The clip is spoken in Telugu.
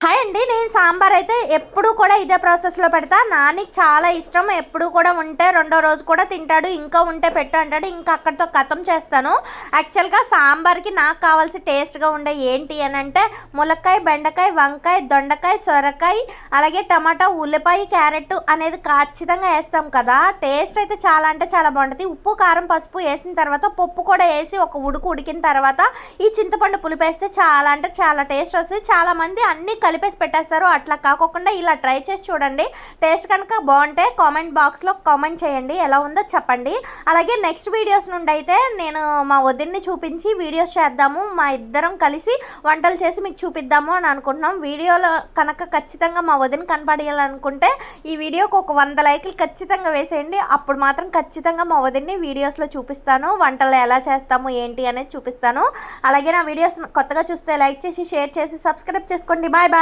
హాయ్ అండి. నేను సాంబార్ అయితే ఎప్పుడూ కూడా ఇదే ప్రాసెస్లో పెడతా. నానికి చాలా ఇష్టం. ఎప్పుడు కూడా ఉంటే రెండో రోజు కూడా తింటాడు. ఇంకా ఉంటే పెట్టు అంటాడు. ఇంకా అక్కడితో ఖతం చేస్తాను. యాక్చువల్గా సాంబార్కి నాకు కావాల్సి టేస్ట్గా ఉండే ఏంటి అని అంటే ములక్కాయ, బెండకాయ, వంకాయ, దొండకాయ, సొరకాయ, అలాగే టమాటా, ఉల్లిపాయ, క్యారెట్ అనేది ఖచ్చితంగా వేస్తాం కదా. టేస్ట్ అయితే చాలా అంటే చాలా బాగుంటుంది. ఉప్పు, కారం, పసుపు వేసిన తర్వాత పప్పు కూడా వేసి ఒక ఉడికిన తర్వాత ఈ చింతపండు పులుపు వేస్తే చాలా అంటే చాలా టేస్ట్ వస్తుంది. చాలామంది అన్ని కలిపేసి పెట్టేస్తారు. అట్లా కాకుండా ఇలా ట్రై చేసి చూడండి. టేస్ట్ కనుక బాగుంటే కామెంట్ బాక్స్లో కామెంట్ చేయండి, ఎలా ఉందో చెప్పండి. అలాగే నెక్స్ట్ వీడియోస్ నుండి అయితే నేను మా వదిన్ని చూపించి వీడియోస్ చేద్దాము. మా ఇద్దరం కలిసి వంటలు చేసి మీకు చూపిద్దాము అని అనుకుంటున్నాం. వీడియోలో కనుక ఖచ్చితంగా మా వదిన కనపడేయాలనుకుంటే ఈ వీడియోకి ఒక 100 లైకులు ఖచ్చితంగా వేసేయండి. అప్పుడు మాత్రం ఖచ్చితంగా మా వదిన్ని వీడియోస్లో చూపిస్తాను. వంటలు ఎలా చేస్తాము ఏంటి అనేది చూపిస్తాను. అలాగే నా వీడియోస్ కొత్తగా చూస్తే లైక్ చేసి షేర్ చేసి సబ్స్క్రైబ్ చేసుకోండి. Bye bye.